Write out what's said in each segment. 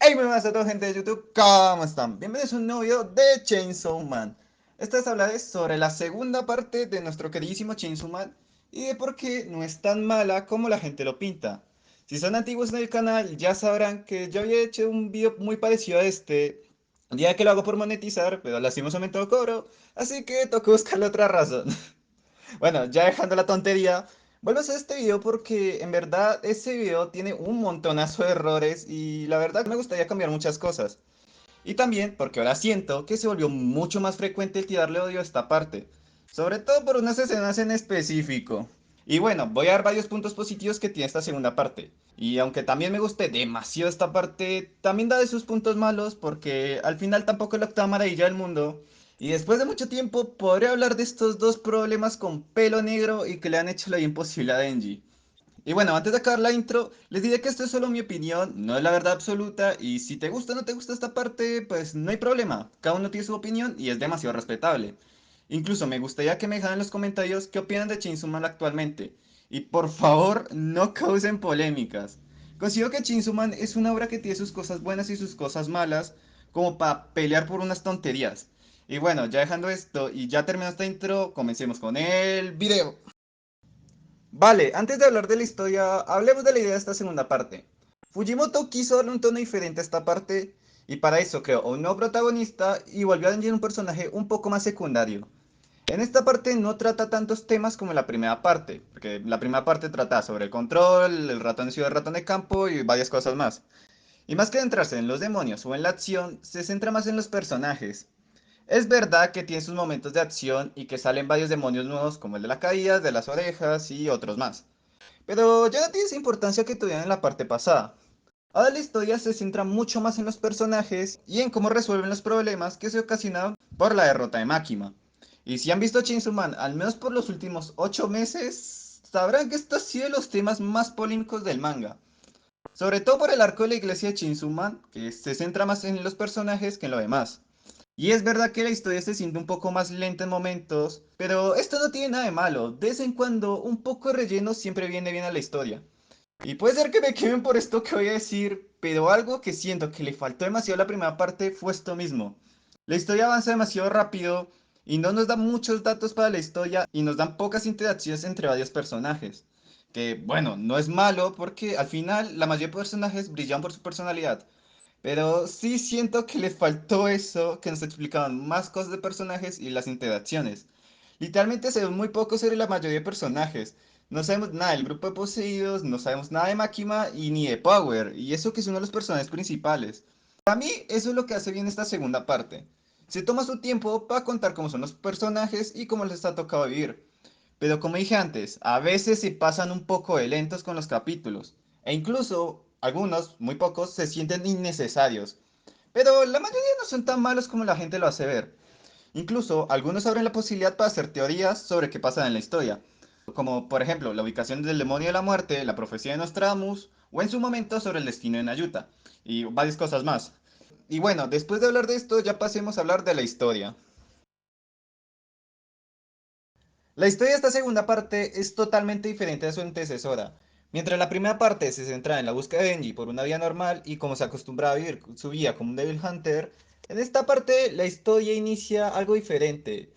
Hey, muy buenas a todos, gente de YouTube, ¿cómo están? Bienvenidos a un nuevo video de Chainsaw Man. Esta vez hablaré sobre la segunda parte de nuestro queridísimo Chainsaw Man y de por qué no es tan mala como la gente lo pinta. Si son antiguos en el canal, ya sabrán que yo había hecho un video muy parecido a este, ya que lo hago por monetizar, pero lastimosamente no cobro, así que tocó buscarle otra razón. Bueno, ya dejando la tontería, vuelvo a hacer este video porque en verdad ese video tiene un montonazo de errores y la verdad me gustaría cambiar muchas cosas. Y también porque ahora siento que se volvió mucho más frecuente el tirarle odio a esta parte, sobre todo por unas escenas en específico. Y bueno, voy a dar varios puntos positivos que tiene esta segunda parte. Y aunque también me guste demasiado esta parte, también da de sus puntos malos porque al final tampoco es la octava maravilla del mundo. Y después de mucho tiempo podré hablar de estos dos problemas con pelo negro y que le han hecho la vida imposible a Denji. Y bueno, antes de acabar la intro, les diré que esto es solo mi opinión, no es la verdad absoluta, y si te gusta o no te gusta esta parte, pues no hay problema, cada uno tiene su opinión y es demasiado respetable. Incluso me gustaría que me dejaran en los comentarios qué opinan de Chainsaw Man actualmente, y por favor, no causen polémicas. Considero que Chainsaw Man es una obra que tiene sus cosas buenas y sus cosas malas, como para pelear por unas tonterías. Y bueno, ya dejando esto y ya terminado esta intro, comencemos con el video. Vale, antes de hablar de la historia, hablemos de la idea de esta segunda parte. Fujimoto quiso darle un tono diferente a esta parte y para eso creó un nuevo protagonista y volvió a añadir un personaje un poco más secundario. En esta parte no trata tantos temas como en la primera parte, porque la primera parte trata sobre el control, el ratón de ciudad, el ratón de campo y varias cosas más. Y más que centrarse en los demonios o en la acción, se centra más en los personajes. Es verdad que tiene sus momentos de acción y que salen varios demonios nuevos como el de la caída, de las orejas y otros más. Pero ya no tiene esa importancia que tuvieron en la parte pasada. Ahora la historia se centra mucho más en los personajes y en cómo resuelven los problemas que se ocasionaron por la derrota de Makima. Y si han visto Chainsaw Man, al menos por los últimos 8 meses, sabrán que esto ha sido de los temas más polémicos del manga. Sobre todo por el arco de la iglesia de Chainsaw Man, que se centra más en los personajes que en lo demás. Y es verdad que la historia se siente un poco más lenta en momentos, pero esto no tiene nada de malo. De vez en cuando, un poco de relleno siempre viene bien a la historia. Y puede ser que me quemen por esto que voy a decir, pero algo que siento que le faltó demasiado a la primera parte fue esto mismo. La historia avanza demasiado rápido y no nos da muchos datos para la historia y nos dan pocas interacciones entre varios personajes. Que bueno, no es malo porque al final la mayoría de personajes brillan por su personalidad. Pero sí siento que le faltó eso, que nos explicaban más cosas de personajes y las interacciones. Literalmente se ve muy poco sobre la mayoría de personajes. No sabemos nada del grupo de poseídos, no sabemos nada de Makima y ni de Power, y eso que es uno de los personajes principales. Para mí, eso es lo que hace bien esta segunda parte. Se toma su tiempo para contar cómo son los personajes y cómo les ha tocado vivir. Pero como dije antes, a veces se pasan un poco de lentos con los capítulos, e incluso algunos, muy pocos, se sienten innecesarios. Pero la mayoría no son tan malos como la gente lo hace ver. Incluso algunos abren la posibilidad para hacer teorías sobre qué pasa en la historia, como por ejemplo la ubicación del demonio de la muerte, la profecía de Nostradamus, o en su momento sobre el destino de Nayuta, y varias cosas más. Y bueno, después de hablar de esto, ya pasemos a hablar de la historia. La historia de esta segunda parte es totalmente diferente a su antecesora. Mientras la primera parte se centra en la búsqueda de Denji por una vida normal y cómo se acostumbra a vivir su vida como un Devil Hunter, en esta parte la historia inicia algo diferente.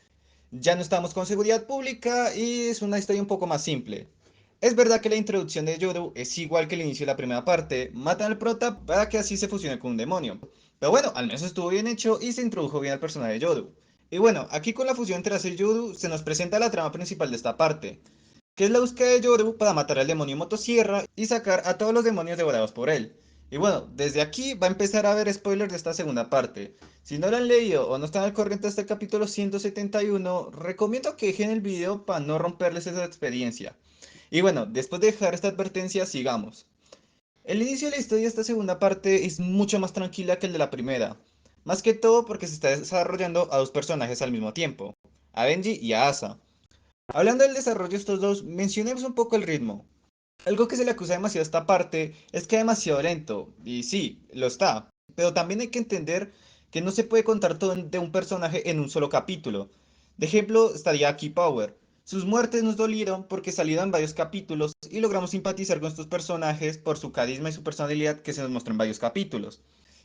Ya no estamos con seguridad pública y es una historia un poco más simple. Es verdad que la introducción de Yoru es igual que el inicio de la primera parte, matan al prota para que así se fusione con un demonio. Pero bueno, al menos estuvo bien hecho y se introdujo bien al personaje de Yoru. Y bueno, aquí con la fusión entre Ace y Yoru se nos presenta la trama principal de esta parte, que es la búsqueda de Yoru para matar al demonio Motosierra y sacar a todos los demonios devorados por él. Y bueno, desde aquí va a empezar a haber spoilers de esta segunda parte. Si no lo han leído o no están al corriente hasta el capítulo 171, recomiendo que dejen el video para no romperles esa experiencia. Y bueno, después de dejar esta advertencia, sigamos. El inicio de la historia de esta segunda parte es mucho más tranquila que el de la primera. Más que todo porque se está desarrollando a dos personajes al mismo tiempo, a Benji y a Asa. Hablando del desarrollo de estos dos, mencionemos un poco el ritmo. Algo que se le acusa demasiado a esta parte es que es demasiado lento, y sí, lo está, pero también hay que entender que no se puede contar todo de un personaje en un solo capítulo. De ejemplo, estaría aquí Power. Sus muertes nos dolieron porque salieron en varios capítulos y logramos simpatizar con estos personajes por su carisma y su personalidad que se nos mostró en varios capítulos.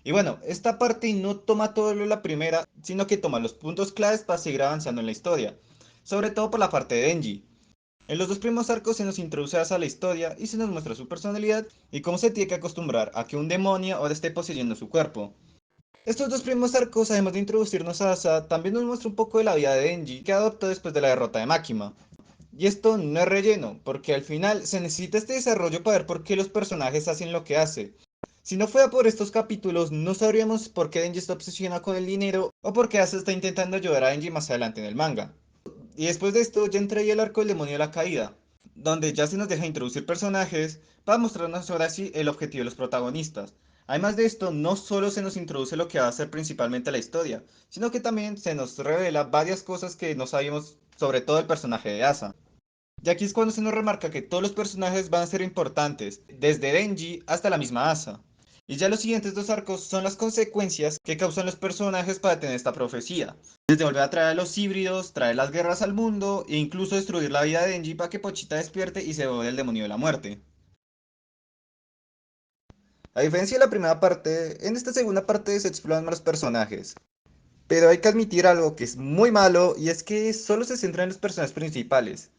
Y bueno, esta parte no toma todo lo de la primera, sino que toma los puntos claves para seguir avanzando en la historia, sobre todo por la parte de Denji. En los dos primeros arcos se nos introduce a Asa a la historia y se nos muestra su personalidad y cómo se tiene que acostumbrar a que un demonio ahora esté poseyendo su cuerpo. Estos dos primeros arcos, además de introducirnos a Asa, también nos muestra un poco de la vida de Denji que adoptó después de la derrota de Makima. Y esto no es relleno, porque al final se necesita este desarrollo para ver por qué los personajes hacen lo que hacen. Si no fuera por estos capítulos, no sabríamos por qué Denji está obsesionado con el dinero o por qué Asa está intentando ayudar a Denji más adelante en el manga. Y después de esto ya entraría el arco del demonio de la caída, donde ya se nos deja introducir personajes para mostrarnos ahora sí el objetivo de los protagonistas. Además de esto, no solo se nos introduce lo que va a ser principalmente la historia, sino que también se nos revela varias cosas que no sabíamos sobre todo el personaje de Asa. Y aquí es cuando se nos remarca que todos los personajes van a ser importantes, desde Denji hasta la misma Asa. Y ya los siguientes dos arcos son las consecuencias que causan los personajes para tener esta profecía. Desde volver a traer a los híbridos, traer las guerras al mundo e incluso destruir la vida de Denji para que Pochita despierte y se vuelva el demonio de la muerte. A diferencia de la primera parte, en esta segunda parte se exploran más los personajes. Pero hay que admitir algo que es muy malo y es que solo se centra en los personajes principales.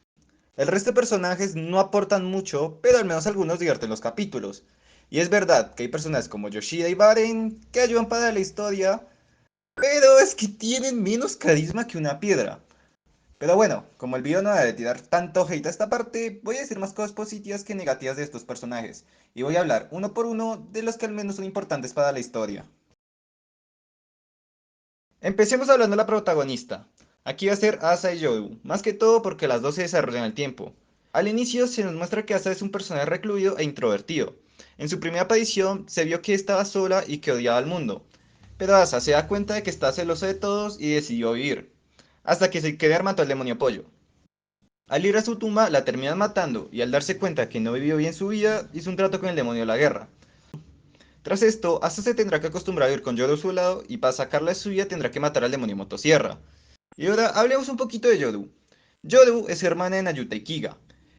El resto de personajes no aportan mucho, pero al menos algunos divierten los capítulos. Y es verdad que hay personajes como Yoshida y Baren que ayudan para la historia, pero es que tienen menos carisma que una piedra. Pero bueno, como el video no debe tirar tanto hate a esta parte, voy a decir más cosas positivas que negativas de estos personajes. Y voy a hablar uno por uno de los que al menos son importantes para la historia. Empecemos hablando de la protagonista. Aquí va a ser Asa y Yoru, más que todo porque las dos se desarrollan al tiempo. Al inicio se nos muestra que Asa es un personaje recluido e introvertido. En su primera aparición se vio que estaba sola y que odiaba al mundo. Pero Asa se da cuenta de que está celosa de todos y decidió vivir. Hasta que se queda mató al demonio pollo. Al ir a su tumba la terminan matando y al darse cuenta que no vivió bien su vida, hizo un trato con el demonio de la guerra. Tras esto, Asa se tendrá que acostumbrar a vivir con Yoru a su lado y para sacarla de su vida tendrá que matar al demonio motosierra. Y ahora hablemos un poquito de Yoru. Yoru es hermana de Nayuta y Kiga.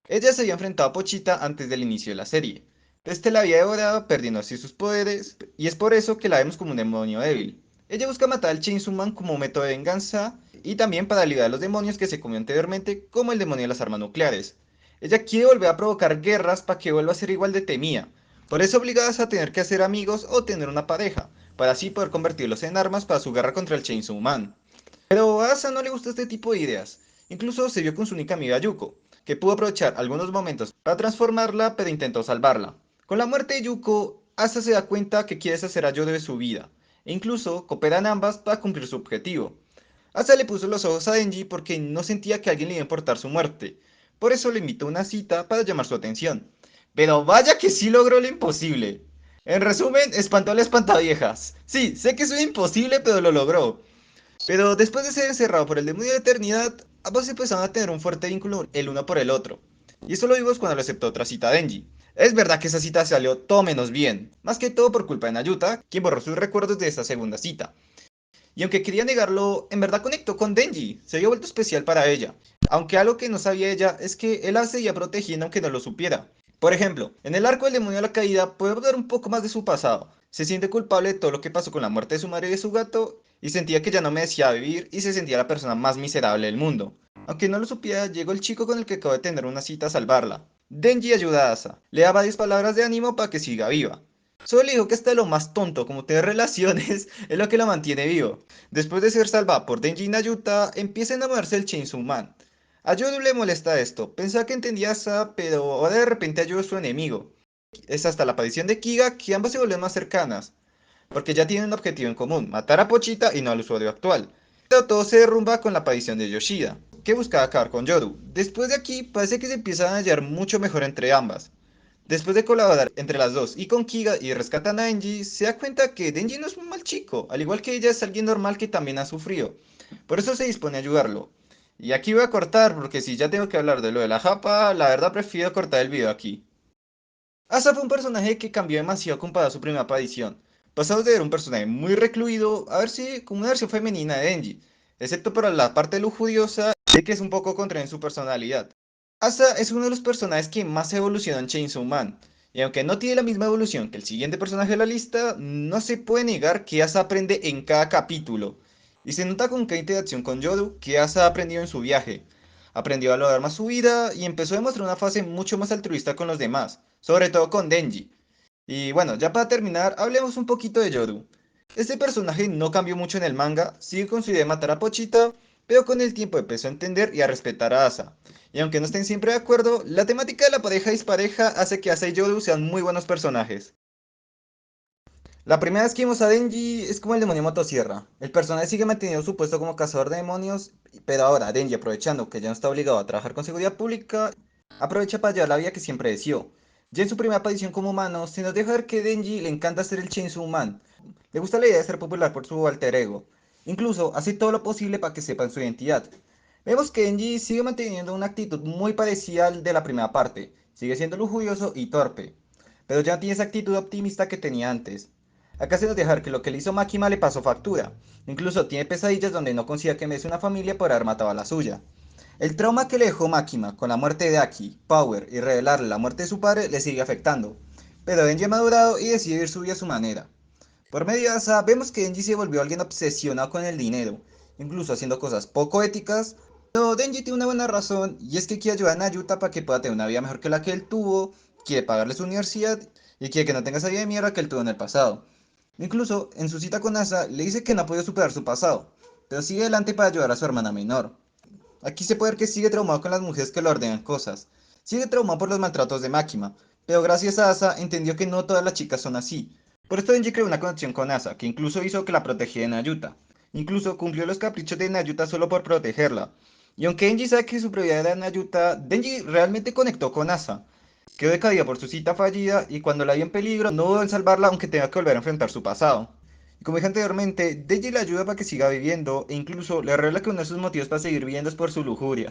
Ella se había enfrentado a Pochita antes del inicio de la serie. Este la había devorado, perdiendo así sus poderes, y es por eso que la vemos como un demonio débil. Ella busca matar al Chainsaw Man como método de venganza, y también para liberar a los demonios que se comió anteriormente, como el demonio de las armas nucleares. Ella quiere volver a provocar guerras para que vuelva a ser igual de temida. Por eso obligadas a tener que hacer amigos o tener una pareja, para así poder convertirlos en armas para su guerra contra el Chainsaw Man. Pero a Asa no le gustó este tipo de ideas. Incluso se vio con su única amiga Yuko, que pudo aprovechar algunos momentos para transformarla, pero intentó salvarla. Con la muerte de Yuko, Asa se da cuenta que quiere deshacer a Yoru de su vida, e incluso cooperan ambas para cumplir su objetivo. Asa le puso los ojos a Denji porque no sentía que a alguien le iba a importar su muerte. Por eso le invitó a una cita para llamar su atención. Pero vaya que sí logró lo imposible. En resumen, espantó a la espantaviejas. Sí, sé que es un imposible, pero lo logró. Pero después de ser encerrado por el demonio de eternidad, ambos empezaron a tener un fuerte vínculo el uno por el otro. Y esto lo vimos cuando le aceptó otra cita a Denji. Es verdad que esa cita salió todo menos bien, más que todo por culpa de Nayuta, quien borró sus recuerdos de esta segunda cita. Y aunque quería negarlo, en verdad conectó con Denji, se había vuelto especial para ella. Aunque algo que no sabía ella es que él la seguía protegiendo aunque no lo supiera. Por ejemplo, en el arco del demonio de la caída podemos ver un poco más de su pasado. Se siente culpable de todo lo que pasó con la muerte de su madre y de su gato, y sentía que ya no merecía vivir y se sentía la persona más miserable del mundo. Aunque no lo supiera, llegó el chico con el que acabó de tener una cita a salvarla. Denji ayuda a Asa, le da varias palabras de ánimo para que siga viva. Solo le dijo que hasta lo más tonto como tener relaciones es lo que la mantiene vivo. Después de ser salvada por Denji y Nayuta, empieza a enamorarse del Chainsaw Man. A Yoru le molesta esto, pensaba que entendía a Asa, pero ahora de repente a Yoru es su enemigo. Es hasta la aparición de Kiga que ambas se vuelven más cercanas, porque ya tienen un objetivo en común, matar a Pochita y no al usuario actual. Pero todo se derrumba con la aparición de Yoshida, que buscaba acabar con Yoru. Después de aquí parece que se empiezan a hallar mucho mejor entre ambas. Después de colaborar entre las dos y con Kiga y rescatan a Denji, se da cuenta que Denji no es un mal chico, al igual que ella es alguien normal que también ha sufrido. Por eso se dispone a ayudarlo. Y aquí voy a cortar, porque si ya tengo que hablar de lo de la japa, la verdad prefiero cortar el video aquí. Asa fue un personaje que cambió demasiado comparado a su primera aparición. Pasamos de ver un personaje muy recluido a verse como una versión femenina de Denji, excepto por la parte lujuriosa de que es un poco contraria en su personalidad. Asa es uno de los personajes que más evolucionó en Chainsaw Man. Y aunque no tiene la misma evolución que el siguiente personaje de la lista, no se puede negar que Asa aprende en cada capítulo. Y se nota con cada interacción con Yoru que Asa ha aprendido en su viaje. Aprendió a valorar más su vida y empezó a demostrar una fase mucho más altruista con los demás, sobre todo con Denji. Y bueno, ya para terminar, hablemos un poquito de Yoru. Este personaje no cambió mucho en el manga, sigue con su idea de matar a Pochita, pero con el tiempo empezó a entender y a respetar a Asa. Y aunque no estén siempre de acuerdo, la temática de la pareja dispareja hace que Asa y Yoru sean muy buenos personajes. La primera vez que vimos a Denji es como el demonio motosierra. El personaje sigue manteniendo su puesto como cazador de demonios, pero ahora Denji, aprovechando que ya no está obligado a trabajar con seguridad pública, aprovecha para llevar la vida que siempre deseó. Ya en su primera aparición como humano, se nos deja ver que Denji le encanta ser el Chainsaw Man. Le gusta la idea de ser popular por su alter ego. Incluso hace todo lo posible para que sepan su identidad. Vemos que Denji sigue manteniendo una actitud muy parecida al de la primera parte. Sigue siendo lujurioso y torpe, pero ya no tiene esa actitud optimista que tenía antes. Acá se nos deja ver que lo que le hizo Makima le pasó factura. Incluso tiene pesadillas donde no consigue que merece una familia por haber matado a la suya. El trauma que le dejó Makima con la muerte de Aki, Power y revelarle la muerte de su padre le sigue afectando. Pero Denji ha madurado y decide vivir su vida a su manera. Por medio de Asa, vemos que Denji se volvió alguien obsesionado con el dinero, incluso haciendo cosas poco éticas. Pero Denji tiene una buena razón, y es que quiere ayudar a Nayuta para que pueda tener una vida mejor que la que él tuvo, quiere pagarle su universidad y quiere que no tenga esa vida de mierda que él tuvo en el pasado. Incluso, en su cita con Asa, le dice que no ha podido superar su pasado, pero sigue adelante para ayudar a su hermana menor. Aquí se puede ver que sigue traumado con las mujeres que le ordenan cosas. Sigue traumado por los maltratos de Makima, pero gracias a Asa entendió que no todas las chicas son así. Por esto Denji creó una conexión con Asa, que incluso hizo que la protegiera de Nayuta. Incluso cumplió los caprichos de Nayuta solo por protegerla. Y aunque Denji sabe que su prioridad era Nayuta, Denji realmente conectó con Asa. Quedó decaída por su cita fallida y cuando la vio en peligro no dudó en salvarla aunque tenga que volver a enfrentar su pasado. Y como dije anteriormente, Denji le ayuda para que siga viviendo e incluso le revela que uno de sus motivos para seguir viviendo es por su lujuria.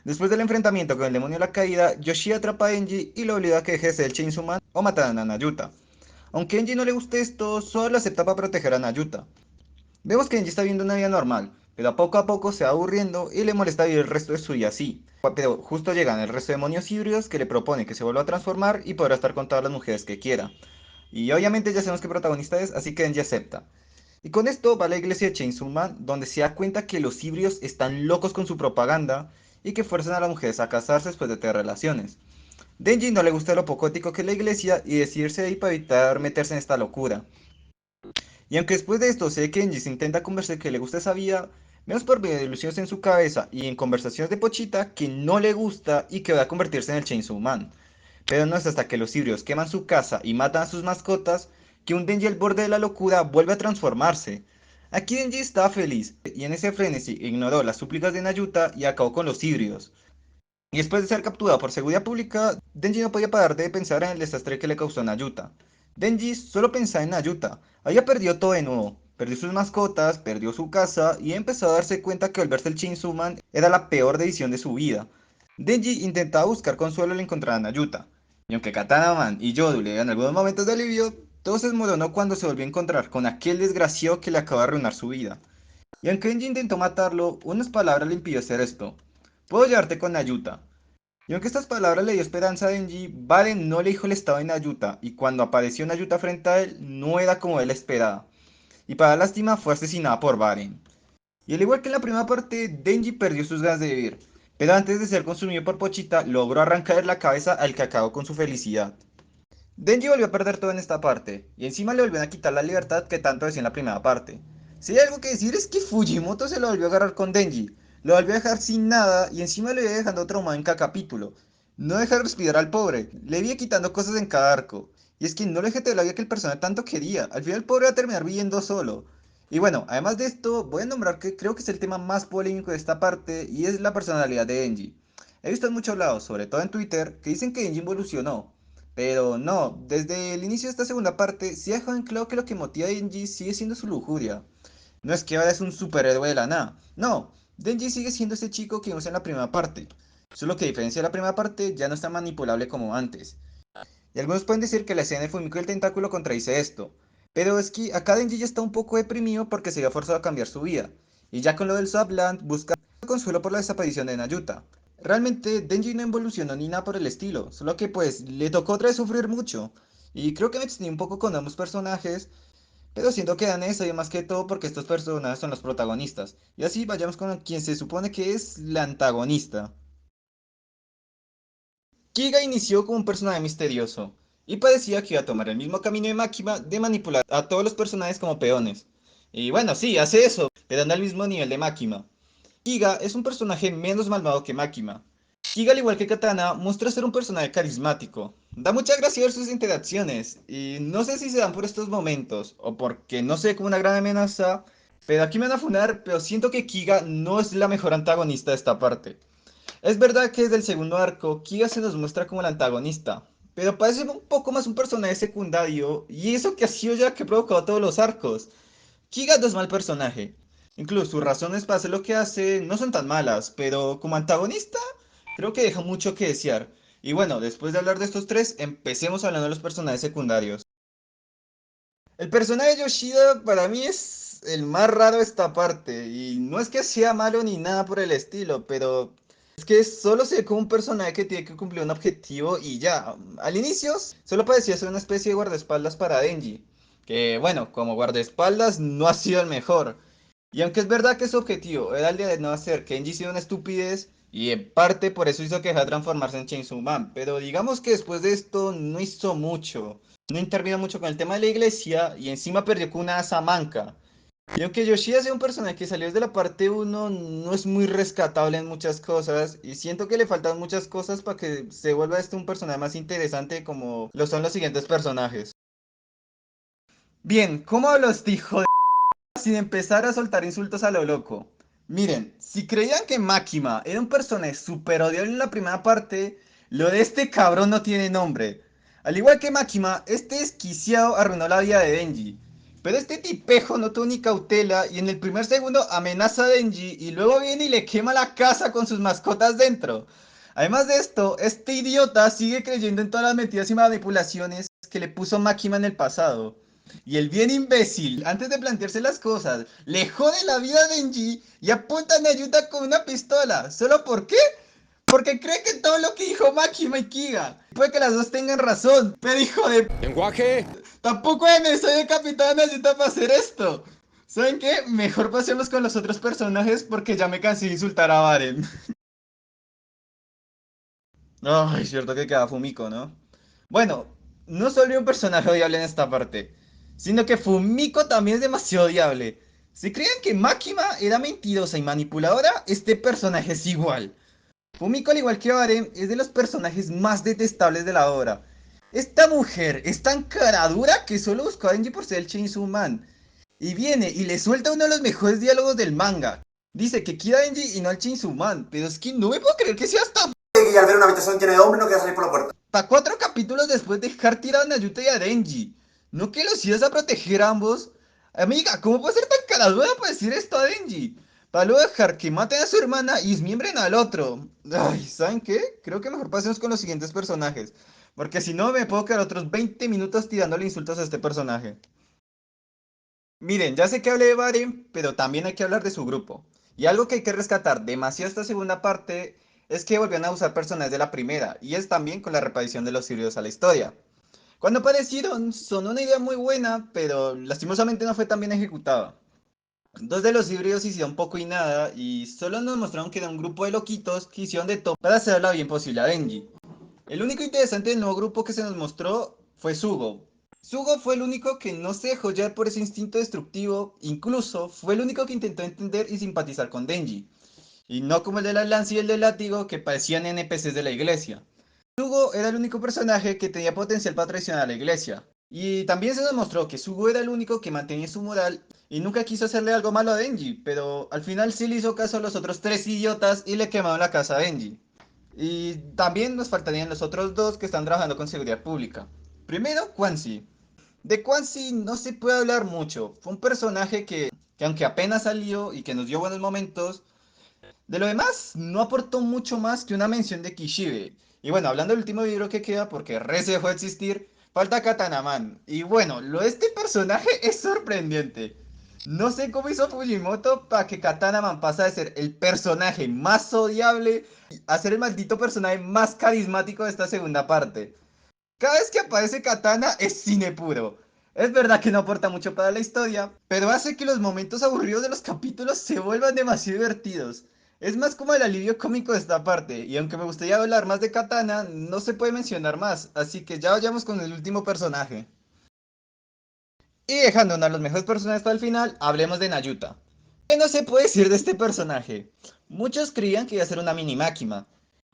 Después del enfrentamiento con el demonio de la caída, Yoshi atrapa a Denji y lo obliga a que deje de ser el Chainsaw Man o matar a Nayuta. Aunque a Denji no le guste esto, solo lo acepta para proteger a Nayuta. Vemos que Denji está viviendo una vida normal, pero a poco se va aburriendo y le molesta vivir el resto de su vida así. Pero justo llegan el resto de demonios híbridos que le proponen que se vuelva a transformar y podrá estar con todas las mujeres que quiera. Y obviamente ya sabemos qué protagonista es, así que Denji acepta. Y con esto va a la iglesia de Chainsaw Man, donde se da cuenta que los híbridos están locos con su propaganda y que fuerzan a las mujeres a casarse después de tener relaciones. Denji no le gusta lo poco ético que es la iglesia y decide irse de ahí para evitar meterse en esta locura. Y aunque después de esto se ve que Denji se intenta convencer que le gusta esa vida, vemos por medio de ilusiones en su cabeza y en conversaciones de Pochita que no le gusta y que va a convertirse en el Chainsaw Man. Pero no es hasta que los híbridos queman su casa y matan a sus mascotas que un Denji al borde de la locura vuelve a transformarse. Aquí Denji estaba feliz y en ese frenesí ignoró las súplicas de Nayuta y acabó con los híbridos. Y después de ser capturado por seguridad pública, Denji no podía parar de pensar en el desastre que le causó Nayuta. Denji solo pensaba en Nayuta. Había perdido todo de nuevo. Perdió sus mascotas, perdió su casa y empezó a darse cuenta que volverse el Chainsaw Man era la peor decisión de su vida. Denji intentaba buscar consuelo al encontrar a Nayuta. Y aunque Katana Man y Yoru le dieron algunos momentos de alivio, todo se desmoronó cuando se volvió a encontrar con aquel desgraciado que le acaba de arruinar su vida. Y aunque Denji intentó matarlo, unas palabras le impidió hacer esto. Puedo llevarte con Nayuta. Y aunque estas palabras le dio esperanza a Denji, Varen no le dijo el estado de Nayuta, y cuando apareció Nayuta frente a él, no era como él esperaba. Y para lástima fue asesinada por Varen. Y al igual que en la primera parte, Denji perdió sus ganas de vivir, pero antes de ser consumido por Pochita, logró arrancar la cabeza al que acabó con su felicidad. Denji volvió a perder todo en esta parte, y encima le volvieron a quitar la libertad que tanto decía en la primera parte. Si hay algo que decir es que Fujimoto se lo volvió a agarrar con Denji, lo volvió a dejar sin nada y encima le iba dejando traumado en cada capítulo. No deja respirar al pobre, le iba quitando cosas en cada arco. Y es que no le dejé la vida que el personaje tanto quería, al final el pobre va a terminar viviendo solo. Y bueno, además de esto, voy a nombrar que creo que es el tema más polémico de esta parte y es la personalidad de Denji. He visto en muchos lados, sobre todo en Twitter, que dicen que Denji evolucionó, pero no, desde el inicio de esta segunda parte, sí ha dejado en claro que lo que motiva a Denji sigue siendo su lujuria. No es que ahora es un superhéroe de la nada. No, Denji sigue siendo ese chico que vimos en la primera parte. Solo que a diferencia de la primera parte, ya no está manipulable como antes. Y algunos pueden decir que la escena de Fumiko y el tentáculo contradice esto. Pero es que acá Denji ya está un poco deprimido porque se vio forzado a cambiar su vida. Y ya con lo del Swapland busca consuelo por la desaparición de Nayuta. Realmente Denji no evolucionó ni nada por el estilo, solo que pues le tocó otra vez sufrir mucho. Y creo que me extendí un poco con ambos personajes, pero siento que dan eso y más que todo porque estos personajes son los protagonistas. Y así vayamos con quien se supone que es la antagonista. Kiga inició como un personaje misterioso y parecía que iba a tomar el mismo camino de Makima de manipular a todos los personajes como peones. Y bueno, sí, hace eso, pero anda al mismo nivel de Makima. Kiga es un personaje menos malvado que Makima. Kiga, al igual que Katana, muestra ser un personaje carismático. Da mucha gracia ver sus interacciones, y no sé si se dan por estos momentos, o porque no se ve como una gran amenaza, pero aquí me van a funar, pero siento que Kiga no es la mejor antagonista de esta parte. Es verdad que desde el segundo arco, Kiga se nos muestra como el antagonista, pero parece un poco más un personaje secundario, y eso que ha sido ya que ha provocado todos los arcos. Kiga no es mal personaje. Incluso sus razones para hacer lo que hace no son tan malas, pero como antagonista creo que deja mucho que desear. Y bueno, después de hablar de estos tres, empecemos hablando de los personajes secundarios. El personaje de Yoshida para mí es el más raro de esta parte, y no es que sea malo ni nada por el estilo, pero es que solo se ve como un personaje que tiene que cumplir un objetivo y ya. Al inicio solo parecía ser una especie de guardaespaldas para Denji, que bueno, como guardaespaldas no ha sido el mejor. Y aunque es verdad que su objetivo era el de no hacer que Denji sea una estupidez, y en parte por eso hizo que dejara transformarse en Chainsaw Man, pero digamos que después de esto no hizo mucho. No intervino mucho con el tema de la iglesia y encima perdió con una asa manca. Y aunque Yoshida sea un personaje que salió desde la parte uno, no es muy rescatable en muchas cosas y siento que le faltan muchas cosas para que se vuelva este un personaje más interesante como lo son los siguientes personajes. Bien, ¿cómo hablo este hijo de sin empezar a soltar insultos a lo loco? Miren, si creían que Makima era un personaje súper odiable en la primera parte, lo de este cabrón no tiene nombre. Al igual que Makima, este desquiciado arruinó la vida de Denji. Pero este tipejo no tuvo ni cautela y en el primer segundo amenaza a Denji y luego viene y le quema la casa con sus mascotas dentro. Además de esto, este idiota sigue creyendo en todas las mentiras y manipulaciones que le puso Makima en el pasado. Y el bien imbécil, antes de plantearse las cosas, le jode la vida a Denji y apunta a Nayuta con una pistola. ¿Solo por qué? Porque cree que todo lo que dijo Makima y Kiga. Puede que las dos tengan razón, pero hijo de... Lenguaje. Tampoco es necesario el Capitán Nayuta para hacer esto. ¿Saben qué? Mejor pasemos con los otros personajes porque ya me cansé de insultar a Baren. Ay, cierto que queda Fumiko, ¿no? Bueno, no solo hay un personaje odiable en esta parte, sino que Fumiko también es demasiado odiable. Si creían que Makima era mentirosa y manipuladora, este personaje es igual. Fumiko, al igual que Baren, es de los personajes más detestables de la obra. Esta mujer es tan cara dura que solo buscó a Denji por ser el Chainsaw Man. Y viene y le suelta uno de los mejores diálogos del manga. Dice que quiere a Denji y no al Chainsaw Man, pero es que no me puedo creer que sea hasta Y al ver una habitación llena de hombres no quería salir por la puerta. para 4 capítulos después de dejar tirado a Nayuta y a Denji. ¿No que los ibas a proteger a ambos? Amiga, ¿cómo puede ser tan caradura para decir esto a Denji? Para luego dejar que maten a su hermana y desmiembren al otro. Ay, ¿saben qué? Creo que mejor pasemos con los siguientes personajes. Porque si no me puedo quedar otros 20 minutos tirándole insultos a este personaje. Miren, ya sé que hablé de Baren, pero también hay que hablar de su grupo. Y algo que hay que rescatar demasiado esta segunda parte es que volvieron a usar personajes de la primera, y es también con la reaparición de los híbridos a la historia. Cuando aparecieron, son una idea muy buena, pero lastimosamente no fue tan bien ejecutada. Dos de los híbridos hicieron poco y nada, y solo nos mostraron que era un grupo de loquitos que hicieron de todo para hacerla bien posible a Denji. El único interesante del nuevo grupo que se nos mostró fue Sugo. Sugo fue el único que no se dejó llevar por ese instinto destructivo, incluso fue el único que intentó entender y simpatizar con Denji, y no como el de la lanza y el del látigo que parecían NPCs de la iglesia. Sugo era el único personaje que tenía potencial para traicionar a la iglesia, y también se demostró que Sugo era el único que mantenía su moral y nunca quiso hacerle algo malo a Denji, pero al final sí le hizo caso a los otros tres idiotas y le quemaron la casa a Denji. Y también nos faltarían los otros dos que están trabajando con seguridad pública. Primero, Quancy. De Quancy no se puede hablar mucho. Fue un personaje que aunque apenas salió y que nos dio buenos momentos, de lo demás no aportó mucho más que una mención de Kishibe. Y bueno, hablando del último libro que queda, porque Reze dejó de existir, falta Katanaman. Y bueno, lo de este personaje es sorprendente. No sé cómo hizo Fujimoto para que Katana Man pasa de ser el personaje más odiable a ser el maldito personaje más carismático de esta segunda parte. Cada vez que aparece Katana es cine puro. Es verdad que no aporta mucho para la historia, pero hace que los momentos aburridos de los capítulos se vuelvan demasiado divertidos. Es más como el alivio cómico de esta parte, y aunque me gustaría hablar más de Katana, no se puede mencionar más, así que ya vayamos con el último personaje. Y dejándonos a los mejores personajes para el final, hablemos de Nayuta. ¿Qué no se puede decir de este personaje? Muchos creían que iba a ser una mini Máquina,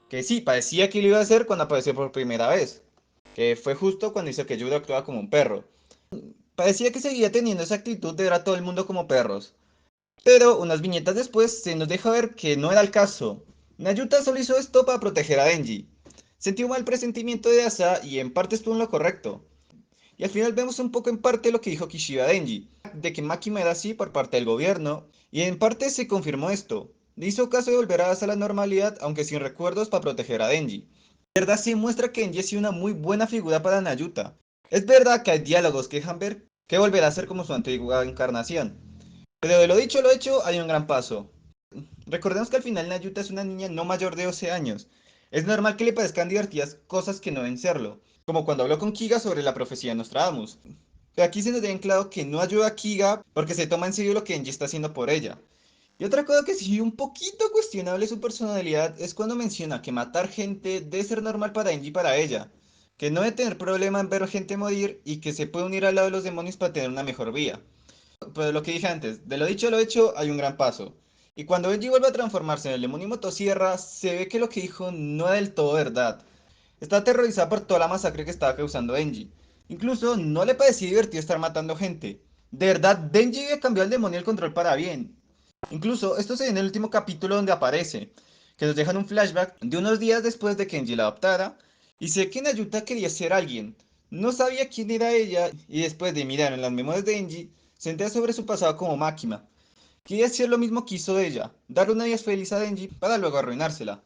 que sí, parecía que lo iba a hacer cuando apareció por primera vez, que fue justo cuando hizo que Judo actuaba como un perro. Parecía que seguía teniendo esa actitud de ver a todo el mundo como perros, pero unas viñetas después se nos deja ver que no era el caso. Nayuta solo hizo esto para proteger a Denji. Sentí un mal presentimiento de Asa y en parte estuvo en lo correcto. Y al final vemos un poco en parte lo que dijo Kishiba Denji, de que Makima era así por parte del gobierno, y en parte se confirmó esto. Le hizo caso de volver a Asa a la normalidad, aunque sin recuerdos para proteger a Denji. De verdad sí muestra que Denji ha sido una muy buena figura para Nayuta. Es verdad que hay diálogos que dejan ver que volverá a ser como su antigua encarnación. Pero de lo dicho lo hecho, hay un gran paso. Recordemos que al final Nayuta es una niña no mayor de 12 años. Es normal que le parezcan divertidas cosas que no deben serlo, como cuando habló con Kiga sobre la profecía de Nostradamus. Pero aquí se nos deja en claro que no ayuda a Kiga porque se toma en serio lo que Enji está haciendo por ella. Y otra cosa que sí un poquito cuestionable su personalidad es cuando menciona que matar gente debe ser normal para Enji y para ella, que no debe tener problema en ver gente morir y que se puede unir al lado de los demonios para tener una mejor vida. Pero lo que dije antes, de lo dicho a lo hecho hay un gran paso. Y cuando Benji vuelve a transformarse en el demonio motosierra, se ve que lo que dijo no es del todo verdad. Está aterrorizada por toda la masacre que estaba causando Denji. Incluso no le parecía divertido estar matando gente. De verdad, Denji había cambiado el demonio el control para bien. Incluso esto se ve en el último capítulo donde aparece, que nos dejan un flashback de unos días después de que Denji la adoptara, y sé que Nayuta quería ser alguien. No sabía quién era ella, y después de mirar en las memorias de Denji, se entera sobre su pasado como Máquina. Quería hacer lo mismo que hizo ella, darle una vida feliz a Denji para luego arruinársela.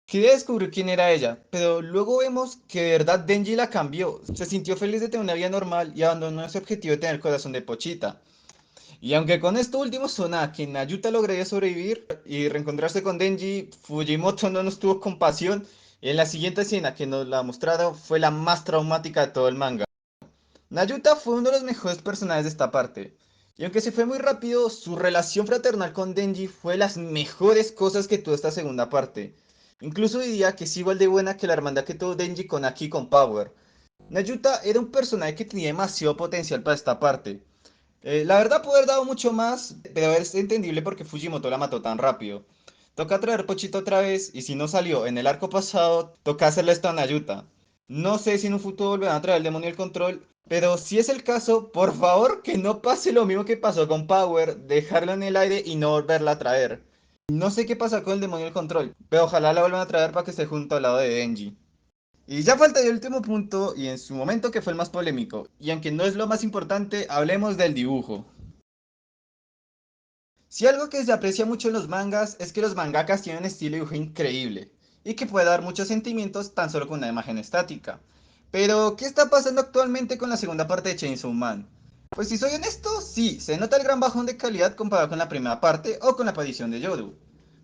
Quería descubrir quién era ella, pero luego vemos que de verdad Denji la cambió. Se sintió feliz de tener una vida normal y abandonó ese objetivo de tener el corazón de Pochita. Y aunque con esto último suena que Nayuta lograría sobrevivir y reencontrarse con Denji, Fujimoto no nos tuvo compasión y en la siguiente escena que nos la mostraron fue la más traumática de todo el manga. Nayuta fue uno de los mejores personajes de esta parte. Y aunque se fue muy rápido, su relación fraternal con Denji fue las mejores cosas que tuvo esta segunda parte. Incluso diría que es igual de buena que la hermandad que tuvo Denji con Aki con Power. Nayuta era un personaje que tenía demasiado potencial para esta parte. La verdad pudo haber dado mucho más, pero es entendible porque Fujimoto la mató tan rápido. Toca traer Pochito otra vez y si no salió en el arco pasado, toca hacerle esto a Nayuta. No sé si en un futuro volverán a traer el demonio del control, pero si es el caso, por favor que no pase lo mismo que pasó con Power, dejarla en el aire y no volverla a traer. No sé qué pasa con el demonio del control, pero ojalá la vuelvan a traer para que esté junto al lado de Denji. Y ya falta el último punto, y en su momento que fue el más polémico, y aunque no es lo más importante, hablemos del dibujo. Si algo que se aprecia mucho en los mangas es que los mangakas tienen un estilo de dibujo increíble, y que puede dar muchos sentimientos tan solo con una imagen estática. Pero, ¿qué está pasando actualmente con la segunda parte de Chainsaw Man? Pues si soy honesto, sí, se nota el gran bajón de calidad comparado con la primera parte o con la aparición de Yoru.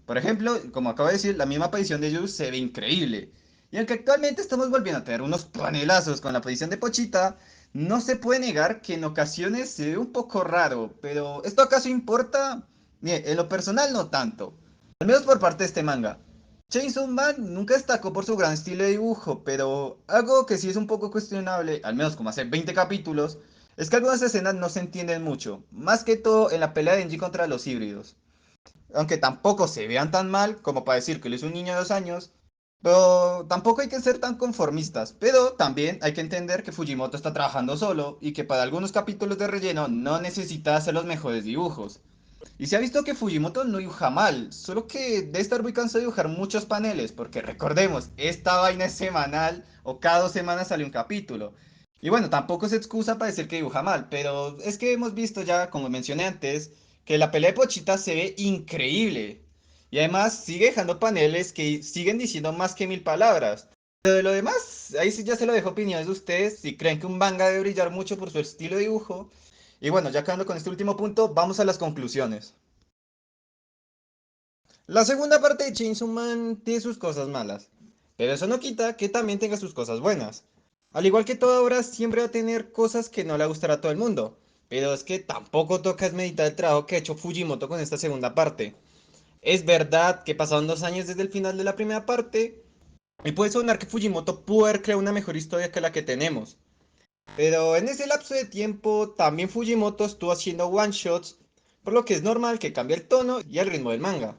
Por ejemplo, como acabo de decir, la misma aparición de Yoru se ve increíble. Y aunque actualmente estamos volviendo a tener unos panelazos con la aparición de Pochita, no se puede negar que en ocasiones se ve un poco raro, pero ¿esto acaso importa? Mire, en lo personal no tanto, al menos por parte de este manga. Chainsaw Man nunca destacó por su gran estilo de dibujo, pero algo que sí es un poco cuestionable, al menos como hace 20 capítulos, es que algunas escenas no se entienden mucho, más que todo en la pelea de Denji contra los híbridos. Aunque tampoco se vean tan mal como para decir que él es un niño de 2 años, pero tampoco hay que ser tan conformistas. Pero también hay que entender que Fujimoto está trabajando solo y que para algunos capítulos de relleno no necesita hacer los mejores dibujos. Y se ha visto que Fujimoto no dibuja mal, solo que debe estar muy cansado de dibujar muchos paneles, porque recordemos, esta vaina es semanal o cada 2 semanas sale un capítulo. Y bueno, tampoco es excusa para decir que dibuja mal, pero es que hemos visto ya, como mencioné antes, que la pelea de Pochita se ve increíble. Y además sigue dejando paneles que siguen diciendo más que 1000 palabras. Pero de lo demás, ahí sí ya se lo dejo opiniones de ustedes, si creen que un manga debe brillar mucho por su estilo de dibujo Y bueno, ya quedando con este último punto, vamos a las conclusiones. La segunda parte de Chainsaw Man tiene sus cosas malas, pero eso no quita que también tenga sus cosas buenas. Al igual que toda obra, siempre va a tener cosas que no le gustará a todo el mundo, pero es que tampoco toca meditar el trabajo que ha hecho Fujimoto con esta segunda parte. Es verdad que pasaron 2 años desde el final de la primera parte, y puede sonar que Fujimoto pudo haber creado una mejor historia que la que tenemos. Pero en ese lapso de tiempo, también Fujimoto estuvo haciendo one-shots, por lo que es normal que cambie el tono y el ritmo del manga.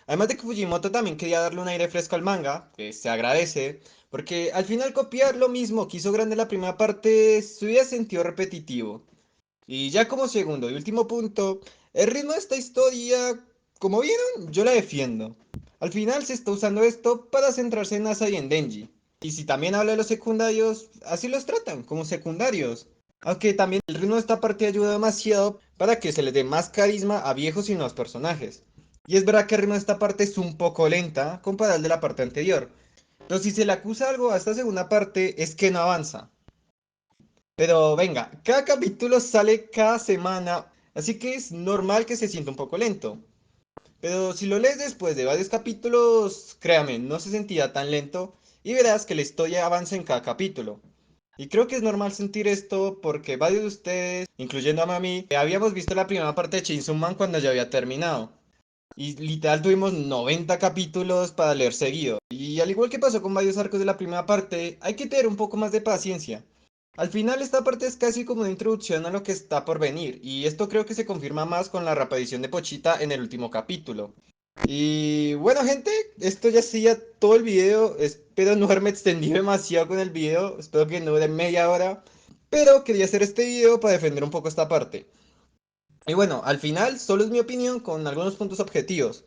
Además de que Fujimoto también quería darle un aire fresco al manga, que se agradece, porque al final copiar lo mismo que hizo grande la primera parte se hubiera sentido repetitivo. Y ya como segundo y último punto, el ritmo de esta historia, como vieron, yo la defiendo. Al final se está usando esto para centrarse en Asa y en Denji. Y si también habla de los secundarios, así los tratan, como secundarios. Aunque también el ritmo de esta parte ayuda demasiado para que se les dé más carisma a viejos y nuevos personajes. Y es verdad que el ritmo de esta parte es un poco lenta comparado al de la parte anterior. Pero si se le acusa algo a esta segunda parte es que no avanza. Pero venga, cada capítulo sale cada semana, así que es normal que se sienta un poco lento. Pero si lo lees después de varios capítulos, créame, no se sentirá tan lento y verás que la historia avanza en cada capítulo. Y creo que es normal sentir esto porque varios de ustedes, incluyendo a Mami, habíamos visto la primera parte de Chainsaw Man cuando ya había terminado. Y literal tuvimos 90 capítulos para leer seguido. Y al igual que pasó con varios arcos de la primera parte, hay que tener un poco más de paciencia. Al final esta parte es casi como una introducción a lo que está por venir, y esto creo que se confirma más con la reaparición de Pochita en el último capítulo. Y bueno gente, esto ya sería todo el video, espero no haberme extendido demasiado con el video, espero que no dure media hora, pero quería hacer este video para defender un poco esta parte. Y bueno, al final solo es mi opinión con algunos puntos objetivos.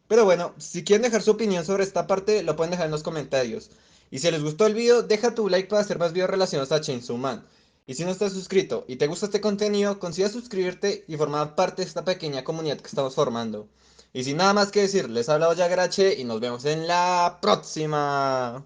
Pero bueno, si quieren dejar su opinión sobre esta parte, lo pueden dejar en los comentarios. Y si les gustó el video, deja tu like para hacer más videos relacionados a Chainsaw Man. Y si no estás suscrito y te gusta este contenido, considera suscribirte y formar parte de esta pequeña comunidad que estamos formando. Y sin nada más que decir, les ha hablado Yagarache y nos vemos en la próxima.